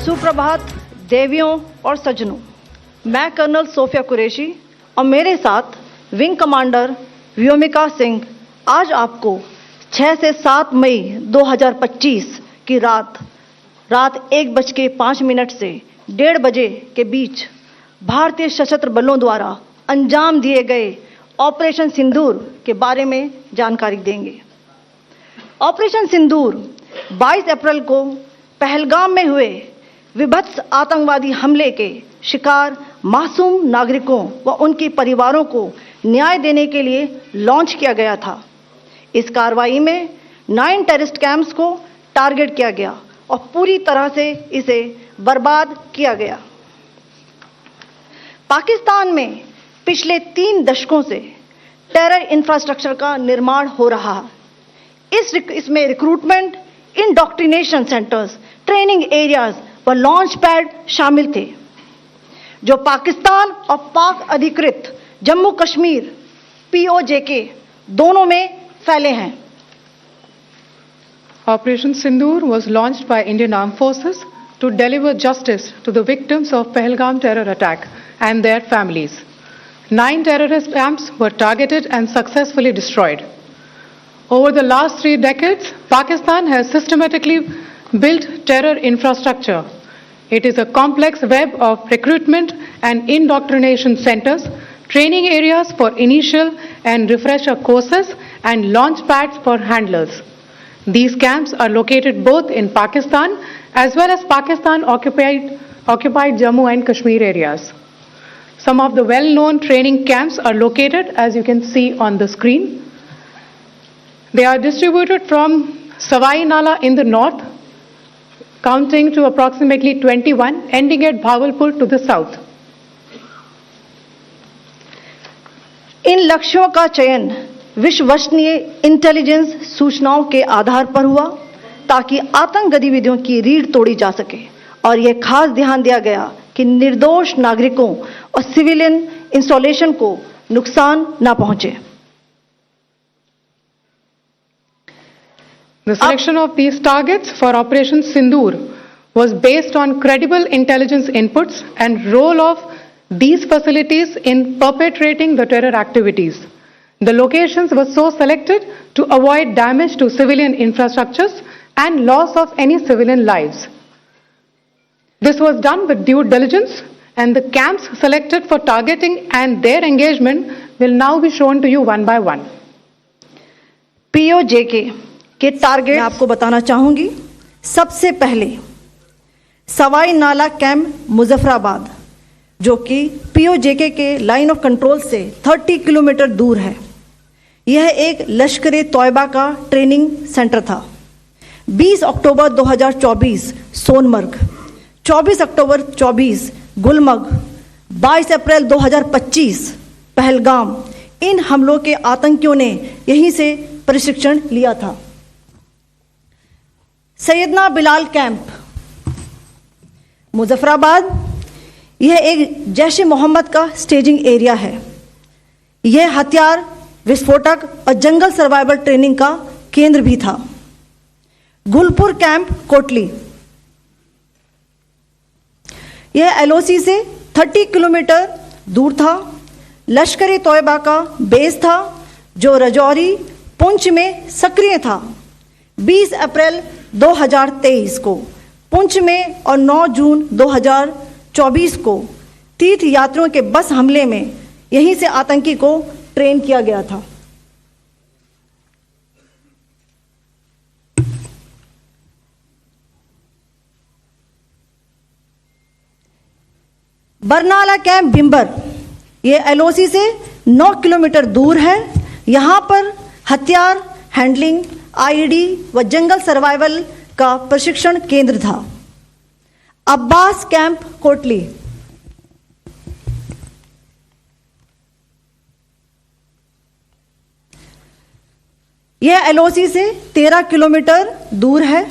सुप्रभात देवियों और सज्जनों, मैं कर्नल सोफिया कुरैशी और मेरे साथ विंग कमांडर व्योमिका सिंह आज आपको 6 से 7 मई 2025 की रात 1:05 से 1:30 बजे के बीच भारतीय सशस्त्र बलों द्वारा अंजाम दिए गए ऑपरेशन सिंदूर के बारे में जानकारी देंगे। ऑपरेशन सिंदूर 22 अप्रैल को पहलगाम में हुए विभत्स आतंकवादी हमले के शिकार मासूम नागरिकों व उनके परिवारों को न्याय देने के लिए लॉन्च किया गया था। इस कार्रवाई में 9 टेररिस्ट कैंप्स को टारगेट किया गया और पूरी तरह से इसे बर्बाद किया गया। पाकिस्तान में पिछले 3 दशकों से टेरर इंफ्रास्ट्रक्चर का निर्माण हो रहा है। इसमें recruitment, indoctrination centres, training areas व लॉन्च पैड शामिल थे, जो पाकिस्तान और पाक अधिकृत जम्मू कश्मीर POJK दोनों में फैले हैं। Operation Sindoor was launched by Indian Armed Forces to deliver justice to the victims of Pahalgam terror attack and their families. 9 terrorist camps were targeted and successfully destroyed. Over the last 3 decades, Pakistan has systematically built terror infrastructure. It is a complex web of recruitment and indoctrination centers, training areas for initial and refresher courses, and launch pads for handlers. These camps are located both in Pakistan as well as Pakistan-occupied Jammu and Kashmir areas. Some of the well-known training camps are located, as you can see on the screen. They are distributed from Savai Nala in the north, counting to approximately 21, ending at Bhavalpur to the south. इन लक्ष्यों का चयन विश्वसनीय intelligence सूचनाओं के आधार पर हुआ ताकि आतंक गतिविधियों की रीढ़ तोड़ी जा सके, और यह खास ध्यान दिया गया कि निर्दोष नागरिकों और सिविलियन इंस्टॉलेशन को नुकसान न पहुंचे। The selection of these targets for Operation Sindoor was based on credible intelligence inputs and role of these facilities in perpetrating the terror activities. The locations were so selected to avoid damage to civilian infrastructures and loss of any civilian lives. This was done with due diligence, and the camps selected for targeting and their engagement will now be shown to you one by one. POJK के target आपको बताना चाहूंगी। सबसे पहले सवाई नाला camp Muzaffarabad, जो कि POJK के लाइन ऑफ कंट्रोल से 30 किलोमीटर दूर है। यह एक लश्कर तौयबा का ट्रेनिंग सेंटर था। 20 अक्टूबर 2024 सोनमर्ग, 24 अक्टूबर 24 गुलमर्ग, 22 अप्रैल 2025 पहलगाम, इन हमलों के आतंकियों ने यहीं से प्रशिक्षण लिया था। सैयदना बिलाल कैंप मुजफ्फराबाद, यह एक जैश ए मोहम्मद का स्टेजिंग एरिया है। यह हथियार, विस्फोटक और जंगल सर्वाइवल ट्रेनिंग का केंद्र भी था। गुलपुर कैंप कोटली, यह LOC से 30 किलोमीटर दूर था। लश्कर तौयबा का बेस था, जो रजौरी, पुंछ में सक्रिय था। 20 अप्रैल 2023 को पुंछ में और 9 जून 2024 को तीर्थ यात्रियों के बस हमले में यहीं से आतंकी को ट्रेन किया गया था। बरनाला कैंप भिंबर, यह LOC से 9 किलोमीटर दूर है। यहां पर हथियार, हैंडलिंग, IED व जंगल सर्वाइवल का प्रशिक्षण केंद्र था। अब्बास कैंप कोटली, यह LOC से 13 किलोमीटर दूर है।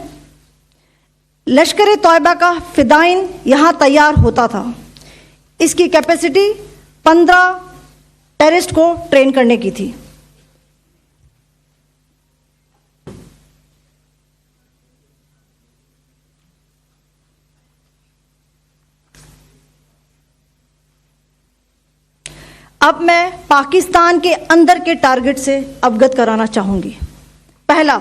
लश्कर तौयबा का फिदाइन यहां तैयार होता था। इसकी कैपेसिटी 15 टेररिस्ट को ट्रेन करने की थी। अब मैं पाकिस्तान के अंदर के टारगेट से अवगत कराना चाहूंगी। पहला,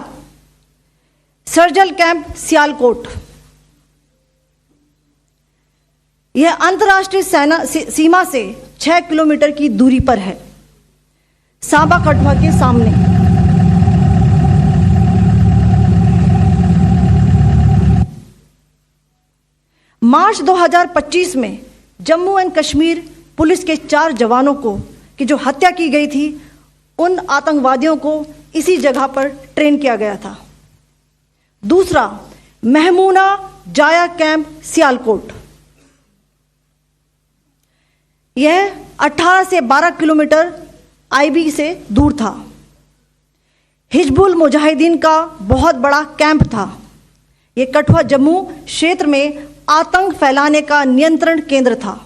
सर्जिकल कैंप सियालकोट। यह अंतर्राष्ट्रीय सीमा से 6 किलोमीटर की दूरी पर है, सांबा कठुआ के सामने। मार्च 2025 में जम्मू एंड कश्मीर पुलिस के 4 जवानों को की जो हत्या की गई थी, उन आतंकवादियों को इसी जगह पर ट्रेन किया गया था। दूसरा, महमूना जाया कैंप सियालकोट। यह 18 से 12 किलोमीटर आईबी से दूर था। हिजबुल मुजाहिदीन का बहुत बड़ा कैंप था। यह कठुआ जम्मू क्षेत्र में आतंक फैलाने का नियंत्रण केंद्र था।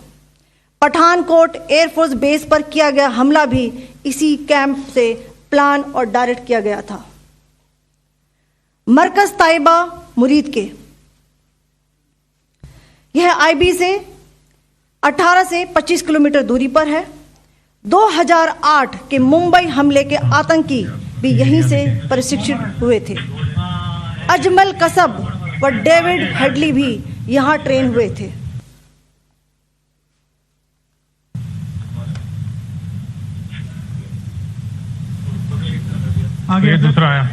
पठानकोट एयरफोर्स बेस पर किया गया हमला भी इसी कैंप से प्लान और डायरेक्ट किया गया था। मरकज ताइबा मुरीद के, यह आईबी से 18 से 25 किलोमीटर दूरी पर है। 2008 के मुंबई हमले के आतंकी भी यहीं से प्रशिक्षित हुए थे। अजमल कसब व डेविड हेडली भी यहां ट्रेन हुए थे। आगे दूसरा आया।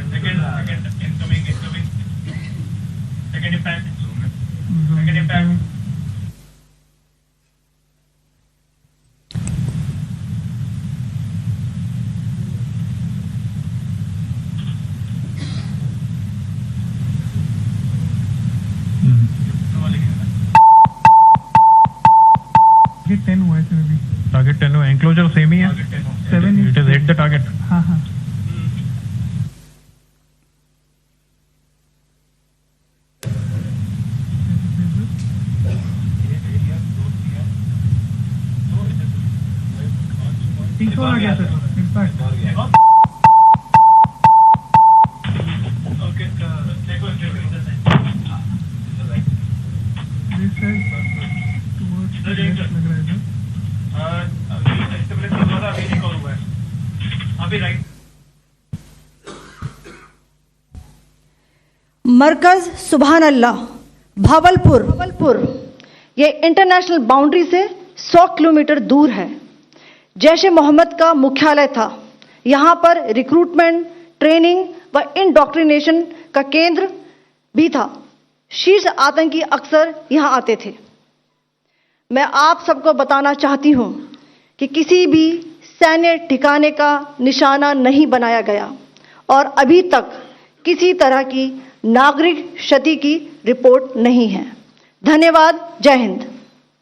टारगेट 10 हुआ है सर अभी। टारगेट 10 हुआ, एंक्लोजर सेम ही है। 7 it is hit the target. हाँ हाँ। तीन आ गया सर इम्पैक्ट। मरकज सुभान अल्लाह भावलपुर, ये इंटरनेशनल बाउंड्री से 100 किलोमीटर दूर है। जैश ए मोहम्मद का मुख्यालय था। यहाँ पर रिक्रूटमेंट, ट्रेनिंग व इंडॉक्ट्रिनेशन का केंद्र भी था। शीर्ष आतंकी अक्सर यहाँ आते थे। मैं आप सबको बताना चाहती हूँ कि किसी भी सैन्य ठिकाने का निशाना नहीं बनाया गया और अभी तक किसी तरह की नागरिक क्षति की रिपोर्ट नहीं है। धन्यवाद। जय हिंद।